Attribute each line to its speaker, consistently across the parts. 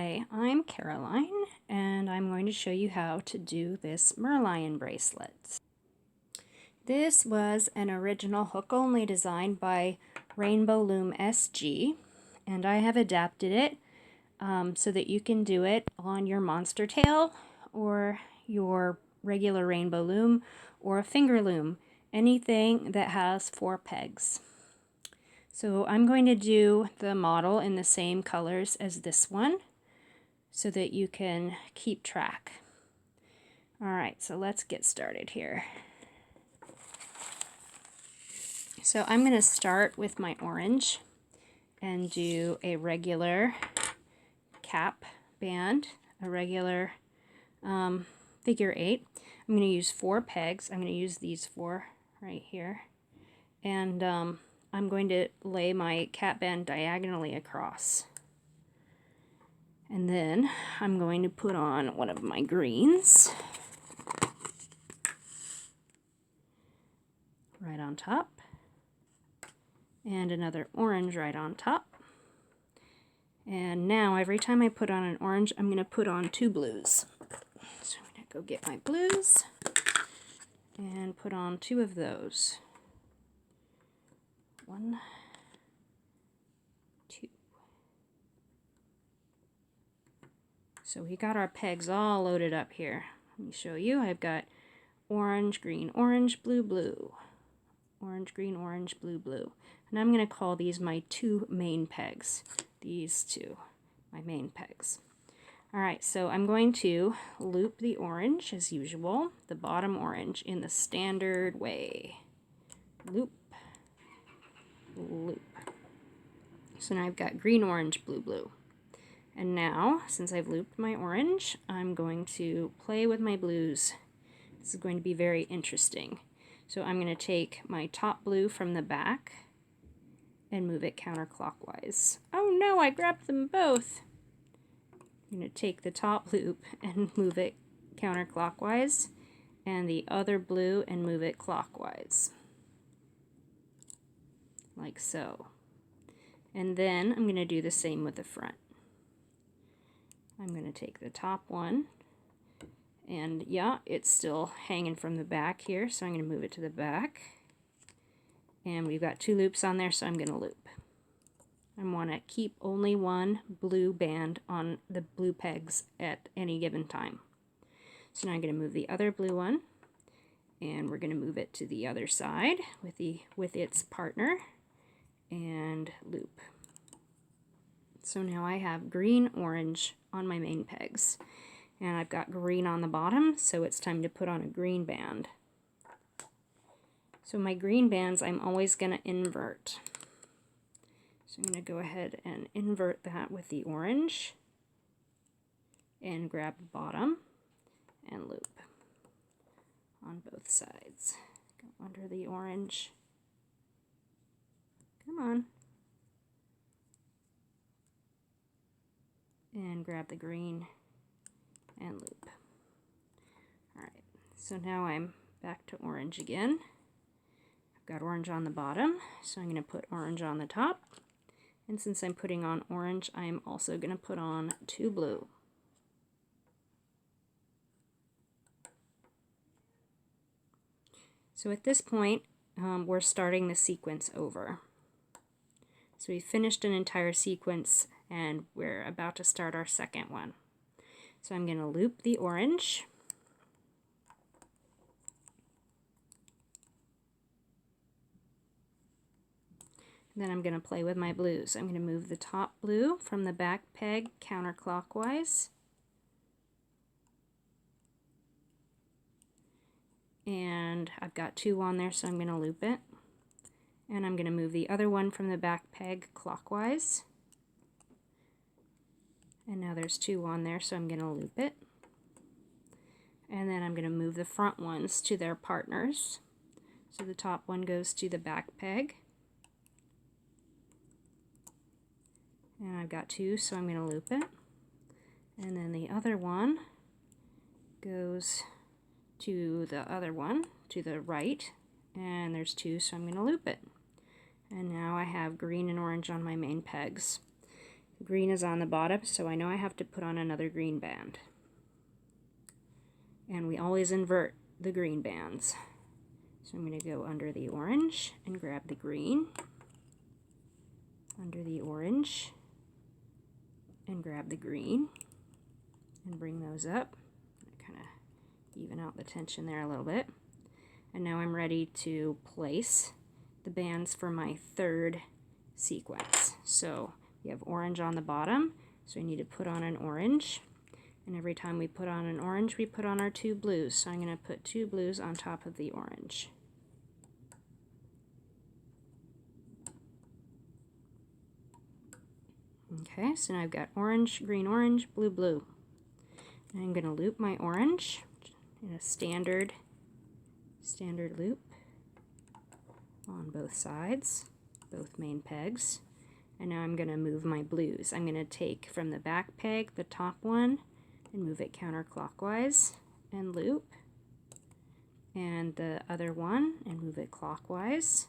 Speaker 1: Hi, I'm Caroline, and I'm going to show you how to do this Merlion bracelet. This was an original hook-only design by Rainbow Loom SG, and I have adapted it so that you can do it on your monster tail or your regular rainbow loom or a finger loom, anything that has 4 pegs. So I'm going to do the model in the same colors as this one so that you can keep track. Alright, so let's get started here. So I'm going to start with my orange and do a regular cap band, a regular figure 8. I'm going to use 4 pegs. I'm going to use these 4 right here. And I'm going to lay my cap band diagonally across. And then I'm going to put on one of my greens right on top, and another orange right on top. And now every time I put on an orange, I'm going to put on 2 blues. So I'm going to go get my blues and put on 2 of those. 1, 2. So we got our pegs all loaded up here. Let me show you. I've got orange, green, orange, blue, blue. Orange, green, orange, blue, blue. And I'm going to call these my 2 main pegs. These 2, my main pegs. Alright, so I'm going to loop the orange as usual, the bottom orange, in the standard way. Loop, loop. So now I've got green, orange, blue, blue. And now, since I've looped my orange, I'm going to play with my blues. This is going to be very interesting. So I'm going to take my top blue from the back and move it counterclockwise. Oh no, I grabbed them both. I'm going to take the top loop and move it counterclockwise, and the other blue and move it clockwise. Like so. And then I'm going to do the same with the front. I'm going to take the top one, and yeah, it's still hanging from the back here, so I'm going to move it to the back. And we've got 2 loops on there, so I'm going to loop. I want to keep only 1 blue band on the blue pegs at any given time. So now I'm going to move the other blue one, and we're going to move it to the other side with its partner, and loop. So now I have green, orange on my main pegs, and I've got green on the bottom, so it's time to put on a green band. So my green bands I'm always going to invert. So I'm going to go ahead and invert that with the orange and grab the bottom and loop on both sides. Go under the orange. Come on. And grab the green and loop. Alright, so now I'm back to orange again. I've got orange on the bottom, so I'm going to put orange on the top. And since I'm putting on orange, I'm also going to put on 2 blue. So at this point, we're starting the sequence over. So we finished an entire sequence, and we're about to start our second one. So I'm going to loop the orange. Then I'm going to play with my blues. I'm going to move the top blue from the back peg counterclockwise. And I've got 2 on there, so I'm going to loop it. And I'm going to move the other one from the back peg clockwise. And now there's 2 on there, so I'm going to loop it. And then I'm going to move the front ones to their partners. So the top one goes to the back peg. And I've got 2, so I'm going to loop it. And then the other one goes to the other one, to the right. And there's 2, so I'm going to loop it. And now I have green and orange on my main pegs. The green is on the bottom, so I know I have to put on another green band. And we always invert the green bands. So I'm going to go under the orange and grab the green, under the orange and grab the green, and bring those up. Kind of even out the tension there a little bit. And now I'm ready to place the bands for my third sequence. So we have orange on the bottom, so we need to put on an orange. And every time we put on an orange, we put on our 2 blues. So I'm going to put 2 blues on top of the orange. Okay, so now I've got orange, orange, blue, blue. And I'm going to loop my orange in a standard loop on both sides, both main pegs. And now I'm going to move my blues. I'm going to take from the back peg the top one and move it counterclockwise and loop, and the other one and move it clockwise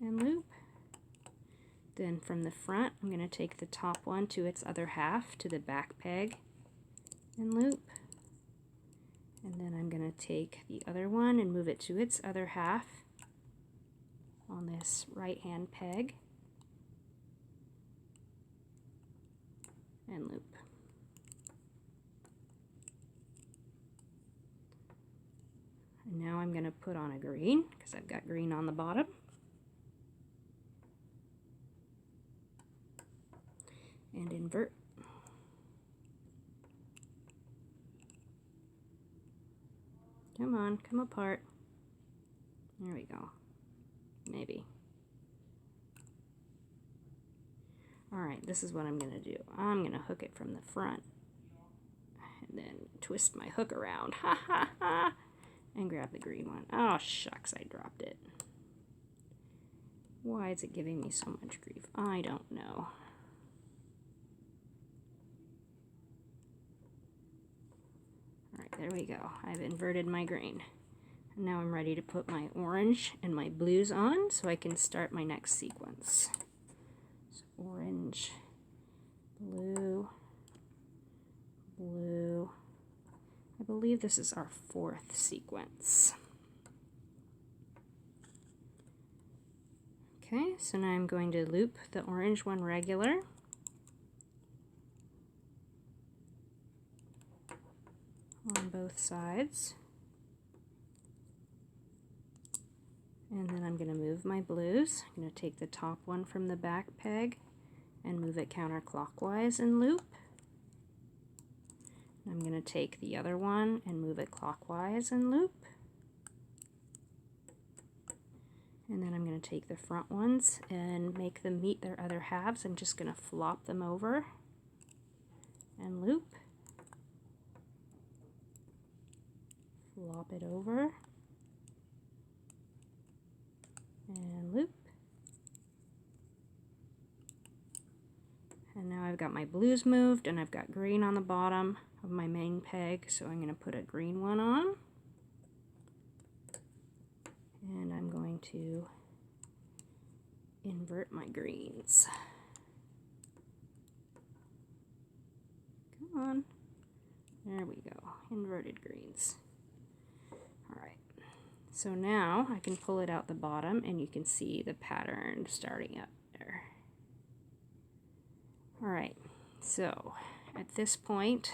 Speaker 1: and loop. Then from the front, I'm going to take the top one to its other half to the back peg and loop. And then I'm going to take the other one and move it to its other half on this right hand peg and loop. And now I'm going to put on a green because I've got green on the bottom. And invert. Come on, come apart. There we go. Maybe. Alright, this is what I'm going to do. I'm going to hook it from the front. And then twist my hook around. Ha ha ha! And grab the green one. Oh shucks, I dropped it. Why is it giving me so much grief? I don't know. Alright, there we go. I've inverted my green. And now I'm ready to put my orange and my blues on so I can start my next sequence. So orange, blue, blue. I believe this is our 4th sequence. Okay, so now I'm going to loop the orange one regular. On both sides. And then I'm going to move my blues. I'm going to take the top one from the back peg and move it counterclockwise and loop. I'm going to take the other one and move it clockwise and loop. And then I'm going to take the front ones and make them meet their other halves. I'm just going to flop them over and loop. Flop it over and loop. And now I've got my blues moved and I've got green on the bottom of my main peg, so I'm going to put a green one on. And I'm going to invert my greens. Come on. There we go. Inverted greens. Alright. So now I can pull it out the bottom and you can see the pattern starting up there. Alright. So at this point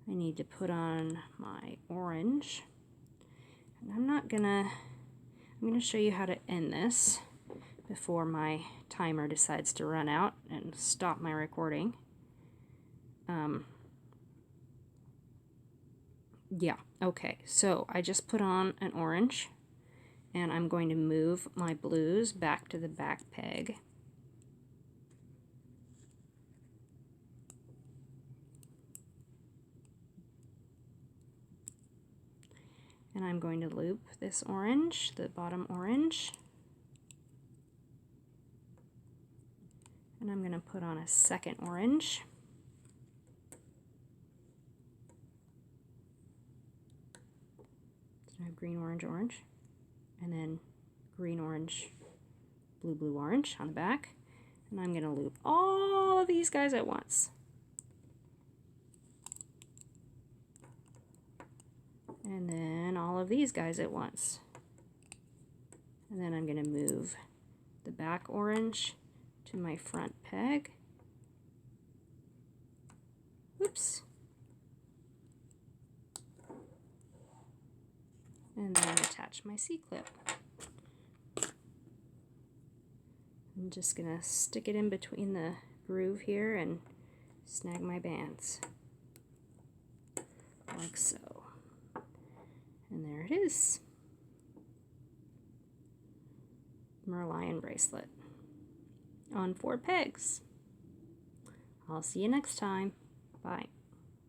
Speaker 1: I need to put on my orange. And I'm going to show you how to end this before my timer decides to run out and stop my recording. Yeah, okay, so I just put on an orange and I'm going to move my blues back to the back peg. And I'm going to loop this orange, the bottom orange. And I'm going to put on a second orange. So I have green, orange, orange. And then green, orange, blue, blue, orange on the back. And I'm going to loop all of these guys at once. And then all of these guys at once. And then I'm going to move the back orange to my front peg. Oops. And then attach my C-clip. I'm just going to stick it in between the groove here and snag my bands. Like so. And there it is. Merlion bracelet on 4 pegs. I'll see you next time. Bye.